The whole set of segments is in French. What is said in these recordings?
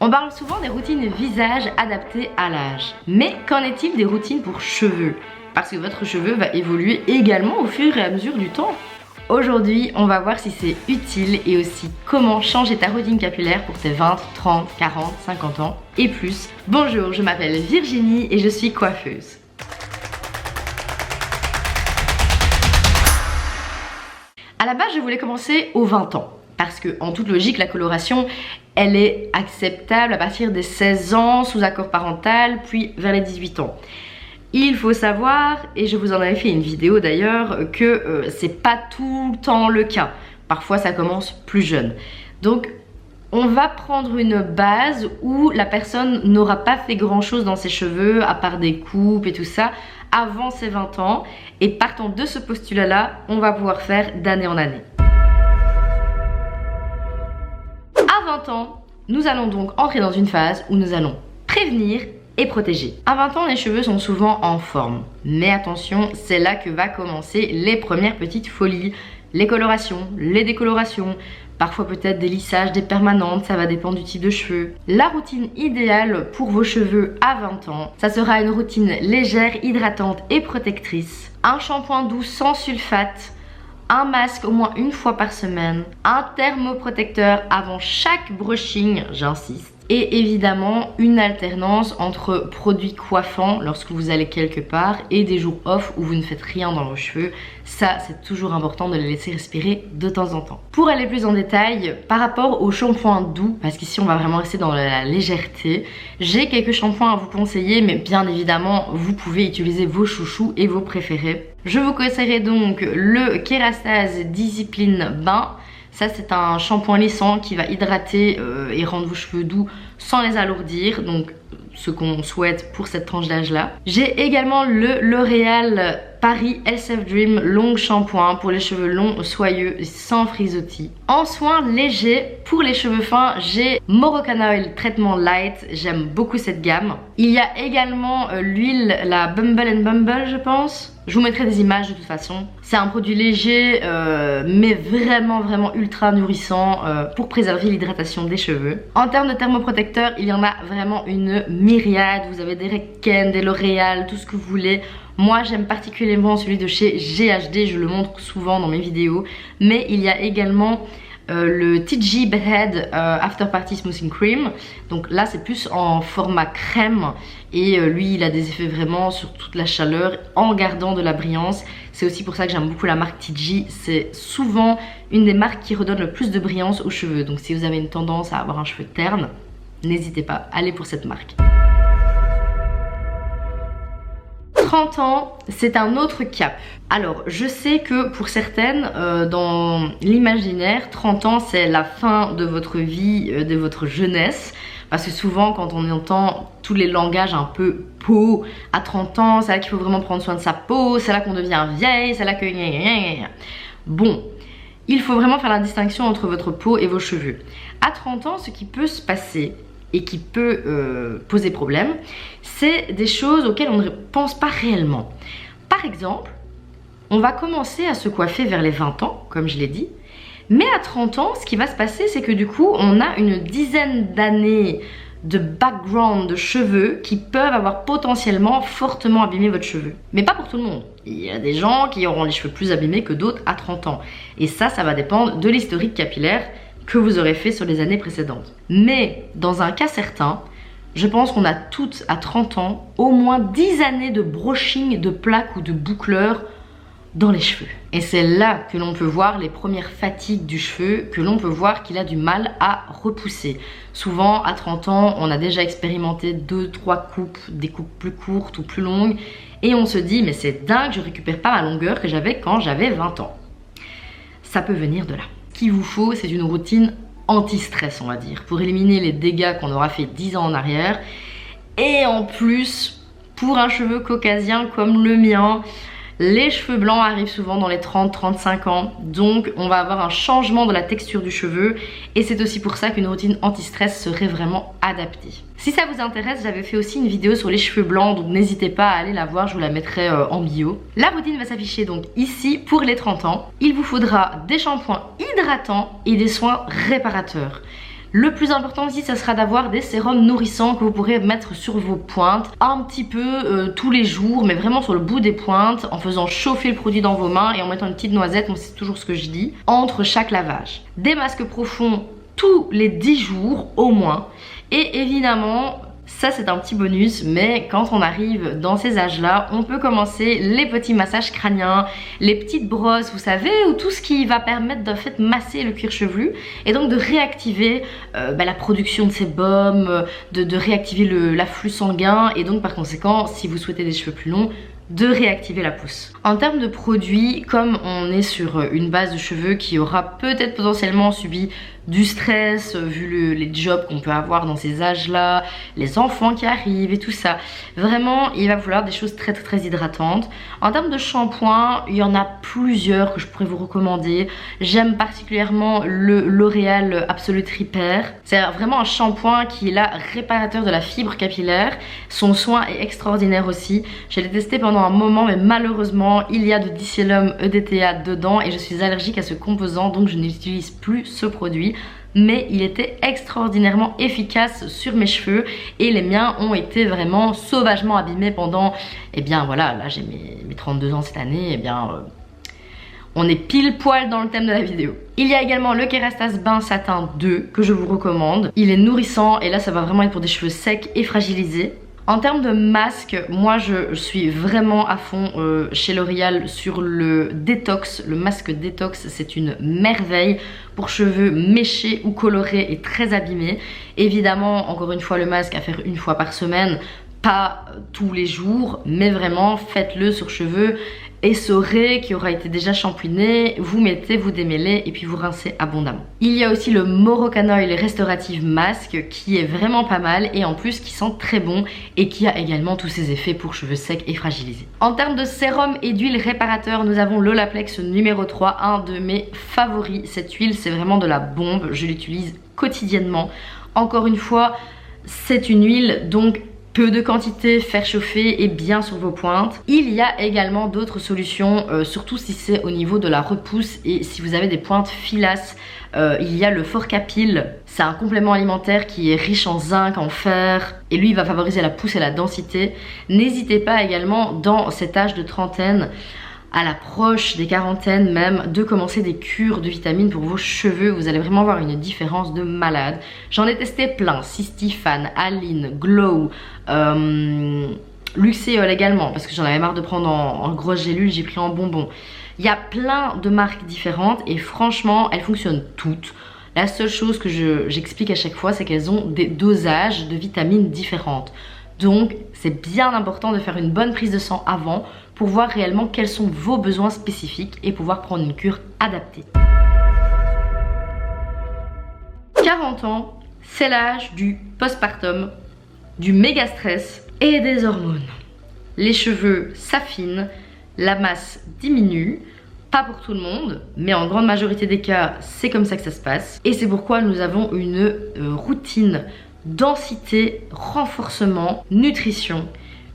On parle souvent des routines visage adaptées à l'âge. Mais qu'en est-il des routines pour cheveux? Parce que votre cheveu va évoluer également au fur et à mesure du temps. Aujourd'hui, on va voir si c'est utile et aussi comment changer ta routine capillaire pour tes 20, 30, 40, 50 ans et plus. Bonjour, je m'appelle Virginie et je suis coiffeuse. À la base, je voulais commencer aux 20 ans. Parce que, en toute logique, la coloration, elle est acceptable à partir des 16 ans, sous accord parental, puis vers les 18 ans. Il faut savoir, et je vous en avais fait une vidéo d'ailleurs, que c'est pas tout le temps le cas. Parfois, ça commence plus jeune. Donc, on va prendre une base où la personne n'aura pas fait grand chose dans ses cheveux, à part des coupes et tout ça, avant ses 20 ans. Et partant de ce postulat-là, on va pouvoir faire d'année en année. À 20 ans, nous allons donc entrer dans une phase où nous allons prévenir et protéger. À 20 ans, les cheveux sont souvent en forme. Mais attention, c'est là que va commencer les premières petites folies. Les colorations, les décolorations, parfois peut-être des lissages, des permanentes, ça va dépendre du type de cheveux. La routine idéale pour vos cheveux à 20 ans, ça sera une routine légère, hydratante et protectrice. Un shampoing doux sans sulfate, un masque au moins une fois par semaine, un thermoprotecteur avant chaque brushing, j'insiste, et évidemment une alternance entre produits coiffants lorsque vous allez quelque part et des jours off où vous ne faites rien dans vos cheveux. Ça, c'est toujours important de les laisser respirer de temps en temps. Pour aller plus en détail, par rapport aux shampoings doux, parce qu'ici on va vraiment rester dans la légèreté, j'ai quelques shampoings à vous conseiller, mais bien évidemment, vous pouvez utiliser vos chouchous et vos préférés. Je vous conseillerais donc le Kérastase Discipline Bain. Ça, c'est un shampoing lissant qui va hydrater et rendre vos cheveux doux sans les alourdir. Donc, ce qu'on souhaite pour cette tranche d'âge là. J'ai également le L'Oréal Paris SF Dream Long Shampoing pour les cheveux longs, soyeux et sans frisottis. En soins légers pour les cheveux fins, j'ai Moroccan Oil Traitement Light. J'aime beaucoup cette gamme. Il y a également l'huile, la Bumble Bumble, je pense. Je vous mettrai des images de toute façon. C'est un produit léger mais vraiment ultra nourrissant pour préserver l'hydratation des cheveux. En termes de thermoprotecteurs, il y en a vraiment une myriade. Vous avez des Redken, des L'Oréal, tout ce que vous voulez. Moi j'aime particulièrement celui de chez GHD, je le montre souvent dans mes vidéos. Mais il y a également le TG Bedhead After Party Smoothing Cream. Donc là c'est plus en format crème et lui il a des effets vraiment sur toute la chaleur en gardant de la brillance. C'est aussi pour ça que j'aime beaucoup la marque TG. C'est souvent une des marques qui redonne le plus de brillance aux cheveux. Donc si vous avez une tendance à avoir un cheveu terne, n'hésitez pas, allez pour cette marque. 30 ans, c'est un autre cap. Alors, je sais que pour certaines, dans l'imaginaire, 30 ans, c'est la fin de votre vie, de votre jeunesse. Parce que souvent, quand on entend tous les langages un peu peau, à 30 ans, c'est là qu'il faut vraiment prendre soin de sa peau, c'est là qu'on devient vieille, c'est là que... Bon, il faut vraiment faire la distinction entre votre peau et vos cheveux. À 30 ans, ce qui peut se passer et qui peut poser problème, c'est des choses auxquelles on ne pense pas réellement. Par exemple, on va commencer à se coiffer vers les 20 ans, comme je l'ai dit, mais à 30 ans, ce qui va se passer, c'est que du coup, on a une dizaine d'années de background de cheveux qui peuvent avoir potentiellement fortement abîmé votre cheveu. Mais pas pour tout le monde. Il y a des gens qui auront les cheveux plus abîmés que d'autres à 30 ans. Et ça va dépendre de l'historique capillaire que vous aurez fait sur les années précédentes. Mais dans un cas certain, je pense qu'on a toutes à 30 ans au moins 10 années de brushing, de plaques ou de boucleurs dans les cheveux. Et c'est là que l'on peut voir les premières fatigues du cheveu, que l'on peut voir qu'il a du mal à repousser. Souvent à 30 ans, on a déjà expérimenté 2-3 coupes, des coupes plus courtes ou plus longues, et on se dit mais c'est dingue, je récupère pas ma longueur que j'avais quand j'avais 20 ans. Ça peut venir de là. Ce qu'il vous faut, c'est une routine anti-stress, on va dire, pour éliminer les dégâts qu'on aura fait 10 ans en arrière. Et en plus, pour un cheveu caucasien comme le mien, les cheveux blancs arrivent souvent dans les 30-35 ans, donc on va avoir un changement de la texture du cheveu et c'est aussi pour ça qu'une routine anti-stress serait vraiment adaptée. Si ça vous intéresse, j'avais fait aussi une vidéo sur les cheveux blancs, donc n'hésitez pas à aller la voir, je vous la mettrai en bio. La routine va s'afficher donc ici pour les 30 ans. Il vous faudra des shampoings hydratants et des soins réparateurs. Le plus important ici, ça sera d'avoir des sérums nourrissants que vous pourrez mettre sur vos pointes un petit peu tous les jours, mais vraiment sur le bout des pointes, en faisant chauffer le produit dans vos mains et en mettant une petite noisette, moi c'est toujours ce que je dis, entre chaque lavage. Des masques profonds tous les 10 jours au moins, et évidemment ça c'est un petit bonus, mais quand on arrive dans ces âges-là, on peut commencer les petits massages crâniens, les petites brosses, vous savez, ou tout ce qui va permettre de fait masser le cuir chevelu et donc de réactiver la production de sébum, de réactiver l'afflux sanguin et donc par conséquent, si vous souhaitez des cheveux plus longs, de réactiver la pousse. En termes de produits, comme on est sur une base de cheveux qui aura peut-être potentiellement subi du stress vu les jobs qu'on peut avoir dans ces âges-là, les enfants qui arrivent et tout ça, vraiment il va falloir des choses très hydratantes. En termes de shampoing, il y en a plusieurs que je pourrais vous recommander. J'aime particulièrement le L'Oréal Absolute Repair. C'est vraiment un shampoing qui est là réparateur de la fibre capillaire. Son soin est extraordinaire aussi. Je l'ai testé pendant un moment, mais malheureusement il y a de dicyllum EDTA dedans et je suis allergique à ce composant, donc je n'utilise plus ce produit. Mais il était extraordinairement efficace sur mes cheveux et les miens ont été vraiment sauvagement abîmés pendant, et bien voilà, là j'ai mes 32 ans cette année, et bien on est pile poil dans le thème de la vidéo. Il y a également le Kérastase Bain Satin 2 que je vous recommande. Il est nourrissant et là ça va vraiment être pour des cheveux secs et fragilisés. En termes de masque, moi je suis vraiment à fond chez L'Oréal sur le détox. Le masque détox, c'est une merveille pour cheveux méchés ou colorés et très abîmés. Évidemment, encore une fois, le masque à faire une fois par semaine, pas tous les jours, mais vraiment faites-le sur cheveux essoré qui aura été déjà shampooiné, vous mettez, vous démêlez et puis vous rincez abondamment. Il y a aussi le Moroccan Oil Restorative Mask qui est vraiment pas mal et en plus qui sent très bon et qui a également tous ses effets pour cheveux secs et fragilisés. En termes de sérum et d'huile réparateur, nous avons l'Olaplex numéro 3, un de mes favoris. Cette huile c'est vraiment de la bombe, je l'utilise quotidiennement. Encore une fois, c'est une huile donc peu de quantité, faire chauffer et bien sur vos pointes. Il y a également d'autres solutions, surtout si c'est au niveau de la repousse et si vous avez des pointes filasses. Il y a le Forcapil, c'est un complément alimentaire qui est riche en zinc, en fer et lui il va favoriser la pousse et la densité. N'hésitez pas également dans cet âge de trentaine, à l'approche des quarantaines même, de commencer des cures de vitamines pour vos cheveux. Vous allez vraiment voir une différence de malade. J'en ai testé plein, Cystifan, Aline, Glow, Luxéol également parce que j'en avais marre de prendre en grosses gélules, j'ai pris en bonbons. Il y a plein de marques différentes et franchement elles fonctionnent toutes. La seule chose que j'explique à chaque fois, c'est qu'elles ont des dosages de vitamines différentes. Donc c'est bien important de faire une bonne prise de sang avant pour voir réellement quels sont vos besoins spécifiques et pouvoir prendre une cure adaptée. 40 ans, c'est l'âge du postpartum, du méga stress et des hormones. Les cheveux s'affinent, la masse diminue, pas pour tout le monde, mais en grande majorité des cas, c'est comme ça que ça se passe. Et c'est pourquoi nous avons une routine densité, renforcement, nutrition.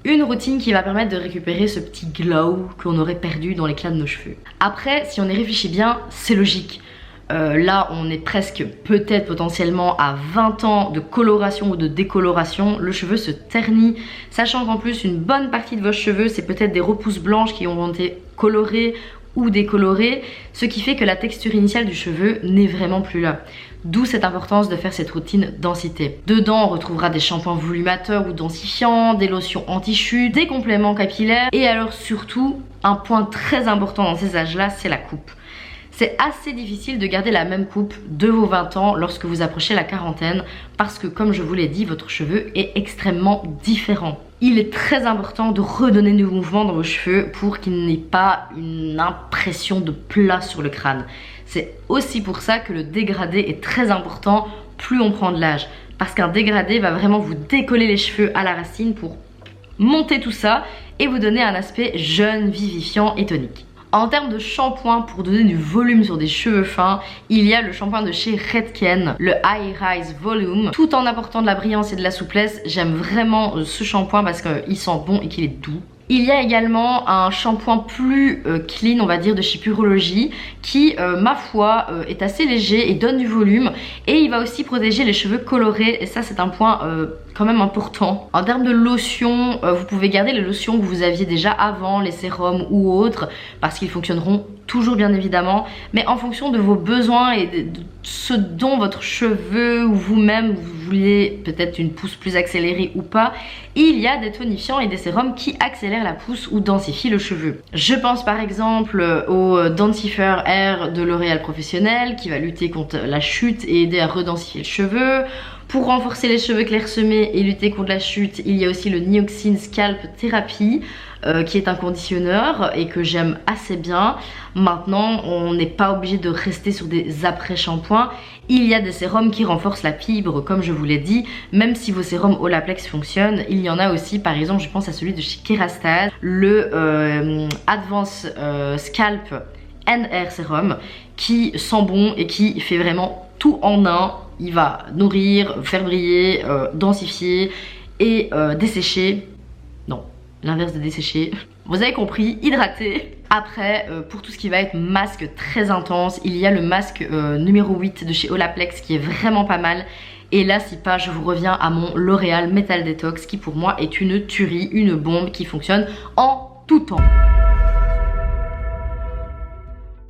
Une routine qui va permettre de récupérer ce petit glow qu'on aurait perdu dans l'éclat de nos cheveux. Après, si on y réfléchit bien, c'est logique. Là, on est presque peut-être potentiellement à 20 ans de coloration ou de décoloration. Le cheveu se ternit, sachant qu'en plus, une bonne partie de vos cheveux, c'est peut-être des repousses blanches qui ont été colorées ou décolorées, ce qui fait que la texture initiale du cheveu n'est vraiment plus là. D'où cette importance de faire cette routine densité. Dedans, on retrouvera des shampoings volumateurs ou densifiants, des lotions anti-chute, des compléments capillaires et alors surtout, un point très important dans ces âges-là, c'est la coupe. C'est assez difficile de garder la même coupe de vos 20 ans lorsque vous approchez la quarantaine parce que comme je vous l'ai dit, votre cheveu est extrêmement différent. Il est très important de redonner du mouvement dans vos cheveux pour qu'il n'ait pas une impression de plat sur le crâne. C'est aussi pour ça que le dégradé est très important plus on prend de l'âge. Parce qu'un dégradé va vraiment vous décoller les cheveux à la racine pour monter tout ça et vous donner un aspect jeune, vivifiant et tonique. En termes de shampoing pour donner du volume sur des cheveux fins, il y a le shampoing de chez Redken, le High Rise Volume. Tout en apportant de la brillance et de la souplesse, j'aime vraiment ce shampoing parce qu'il sent bon et qu'il est doux. Il y a également un shampoing plus clean, on va dire, de chez Pureology qui, ma foi, est assez léger et donne du volume. Et il va aussi protéger les cheveux colorés et ça c'est un point quand même important. En termes de lotion, vous pouvez garder les lotions que vous aviez déjà avant, les sérums ou autres, parce qu'ils fonctionneront toujours bien évidemment, mais en fonction de vos besoins et de ce dont votre cheveu ou vous-même vous vouliez peut-être une pousse plus accélérée ou pas, il y a des tonifiants et des sérums qui accélèrent la pousse ou densifient le cheveu. Je pense par exemple au Densifer Air de L'Oréal Professionnel qui va lutter contre la chute et aider à redensifier le cheveu. Pour renforcer les cheveux clairsemés et lutter contre la chute, il y a aussi le Nioxin Scalp Therapy qui est un conditionneur et que j'aime assez bien. Maintenant, on n'est pas obligé de rester sur des après-shampoings. Il y a des sérums qui renforcent la fibre, comme je vous l'ai dit. Même si vos sérums Olaplex fonctionnent, il y en a aussi, par exemple, je pense à celui de chez Kerastase, le Advanced Scalp and Hair Serum, qui sent bon et qui fait vraiment tout en un. Il va nourrir, faire briller, densifier et dessécher. Non, l'inverse de dessécher. Vous avez compris, hydrater. Après, pour tout ce qui va être masque très intense, il y a le masque numéro 8 de chez Olaplex qui est vraiment pas mal. Et là, si pas, je vous reviens à mon L'Oréal Metal Detox qui pour moi est une tuerie, une bombe qui fonctionne en tout temps.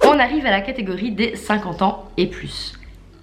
On arrive à la catégorie des 50 ans et plus.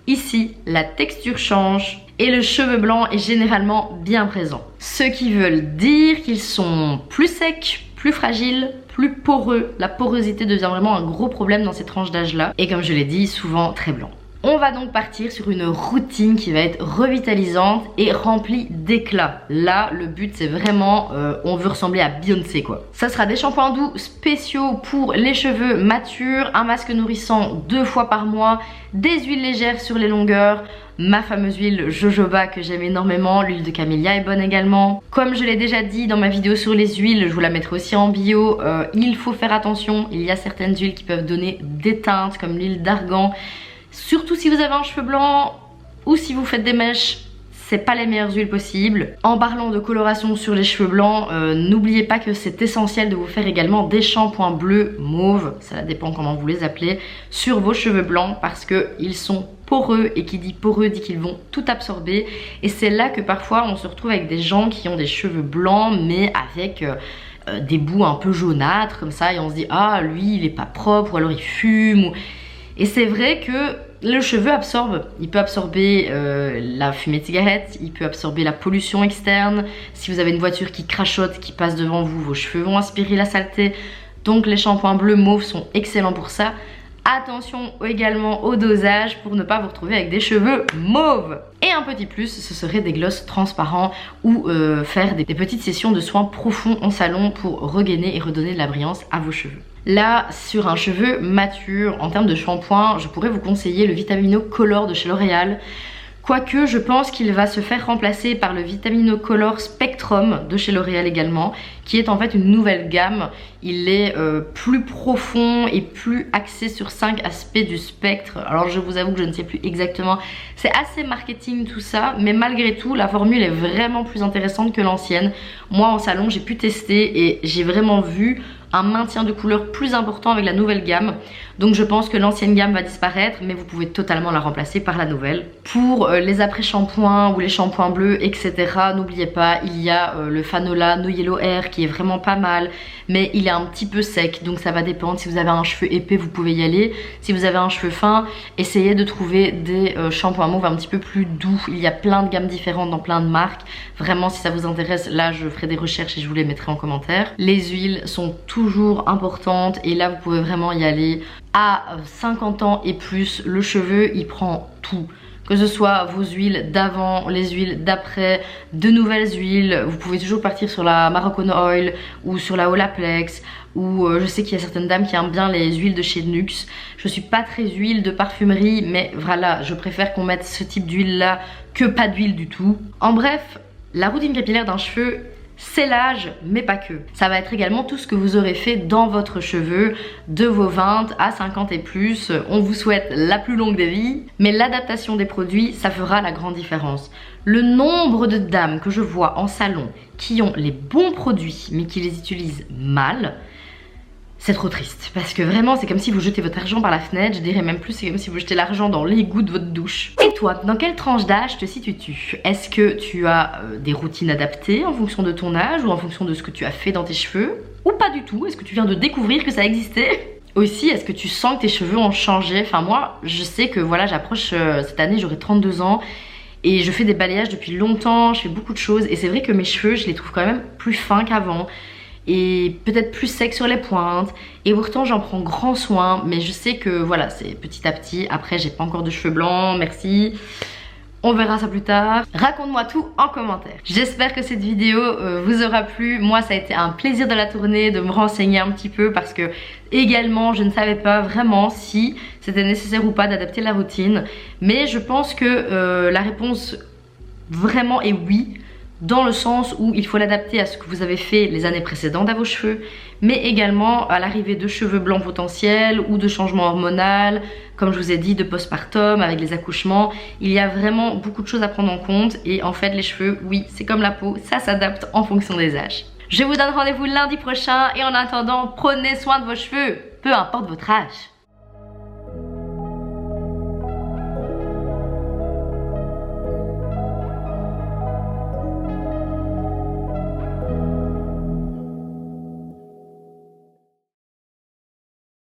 Ici, la texture change et le cheveu blanc est généralement bien présent. Ce qui veut dire qu'ils sont plus secs, plus fragiles, plus poreux. La porosité devient vraiment un gros problème dans ces tranches d'âge-là. Et comme je l'ai dit, souvent très blanc. On va donc partir sur une routine qui va être revitalisante et remplie d'éclat. Là, le but c'est vraiment, on veut ressembler à Beyoncé quoi. Ça sera des shampoings doux spéciaux pour les cheveux matures, un masque nourrissant 2 fois par mois, des huiles légères sur les longueurs, ma fameuse huile jojoba que j'aime énormément, l'huile de camélia est bonne également. Comme je l'ai déjà dit dans ma vidéo sur les huiles, je vous la mettrai aussi en bio, il faut faire attention, il y a certaines huiles qui peuvent donner des teintes comme l'huile d'argan. Surtout si vous avez un cheveu blanc ou si vous faites des mèches, c'est pas les meilleures huiles possibles. En parlant de coloration sur les cheveux blancs, n'oubliez pas que c'est essentiel de vous faire également des shampoings bleus, mauves, ça dépend comment vous les appelez, sur vos cheveux blancs parce qu'ils sont poreux et qui dit poreux dit qu'ils vont tout absorber. Et c'est là que parfois on se retrouve avec des gens qui ont des cheveux blancs mais avec des bouts un peu jaunâtres comme ça et on se dit ah lui il est pas propre ou alors il fume. Et c'est vrai que le cheveu absorbe, il peut absorber la fumée de cigarette, il peut absorber la pollution externe. Si vous avez une voiture qui crachote, qui passe devant vous, vos cheveux vont aspirer la saleté. Donc les shampoings bleus mauves sont excellents pour ça. Attention également au dosage pour ne pas vous retrouver avec des cheveux mauves. Et un petit plus, ce serait des glosses transparents ou faire des petites sessions de soins profonds en salon pour regainer et redonner de la brillance à vos cheveux. Là, sur un cheveu mature, en termes de shampoing, je pourrais vous conseiller le Vitamino Color de chez L'Oréal. Quoique, je pense qu'il va se faire remplacer par le Vitamino Color Spectrum de chez L'Oréal également, qui est en fait une nouvelle gamme. Il est plus profond et plus axé sur 5 aspects du spectre. Alors je vous avoue que je ne sais plus exactement. C'est assez marketing tout ça, mais malgré tout, la formule est vraiment plus intéressante que l'ancienne. Moi en salon, j'ai pu tester et j'ai vraiment vu un maintien de couleur plus important avec la nouvelle gamme. Donc je pense que l'ancienne gamme va disparaître, mais vous pouvez totalement la remplacer par la nouvelle. Pour les après-shampoings ou les shampoings bleus, etc., n'oubliez pas, il y a le Fanola No Yellow Hair qui est vraiment pas mal, mais il est un petit peu sec, donc ça va dépendre. Si vous avez un cheveu épais, vous pouvez y aller. Si vous avez un cheveu fin, essayez de trouver des shampoings mauves un petit peu plus doux. Il y a plein de gammes différentes dans plein de marques. Vraiment, si ça vous intéresse, là je ferai des recherches et je vous les mettrai en commentaire. Les huiles sont toujours importantes et là vous pouvez vraiment y aller. À 50 ans et plus, le cheveu il prend tout. Que ce soit vos huiles d'avant, les huiles d'après, de nouvelles huiles. Vous pouvez toujours partir sur la Moroccan Oil ou sur la Olaplex. Ou je sais qu'il y a certaines dames qui aiment bien les huiles de chez Nuxe. Je suis pas très huile de parfumerie, mais voilà, je préfère qu'on mette ce type d'huile là que pas d'huile du tout. En bref, la routine capillaire d'un cheveu, c'est l'âge, mais pas que. Ça va être également tout ce que vous aurez fait dans votre cheveu de vos 20 à 50 et plus. On vous souhaite la plus longue des vies, mais l'adaptation des produits, ça fera la grande différence. Le nombre de dames que je vois en salon qui ont les bons produits, mais qui les utilisent mal, c'est trop triste. Parce que vraiment, c'est comme si vous jetez votre argent par la fenêtre. Je dirais même plus, c'est comme si vous jetez l'argent dans l'égout de votre douche. Et toi, dans quelle tranche d'âge te situes-tu? Est-ce que tu as des routines adaptées en fonction de ton âge ou en fonction de ce que tu as fait dans tes cheveux? Ou pas du tout? Est-ce que tu viens de découvrir que ça existait? Aussi, est-ce que tu sens que tes cheveux ont changé? Enfin moi, je sais que voilà, j'approche cette année, j'aurai 32 ans. Et je fais des balayages depuis longtemps, je fais beaucoup de choses. Et c'est vrai que mes cheveux, je les trouve quand même plus fins qu'avant. Et peut-être plus sec sur les pointes, et pourtant j'en prends grand soin, mais je sais que voilà, c'est petit à petit. Après, j'ai pas encore de cheveux blancs, merci, on verra ça plus tard. Raconte-moi tout en commentaire. J'espère que cette vidéo vous aura plu. Moi, ça a été un plaisir de la tourner, de me renseigner un petit peu, parce que également je ne savais pas vraiment si c'était nécessaire ou pas d'adapter la routine, mais je pense que la réponse vraiment est oui, dans le sens où il faut l'adapter à ce que vous avez fait les années précédentes à vos cheveux, mais également à l'arrivée de cheveux blancs potentiels ou de changements hormonaux, comme je vous ai dit, de postpartum avec les accouchements. Il y a vraiment beaucoup de choses à prendre en compte, et en fait les cheveux, oui, c'est comme la peau, ça s'adapte en fonction des âges. Je vous donne rendez-vous lundi prochain, et en attendant, prenez soin de vos cheveux, peu importe votre âge.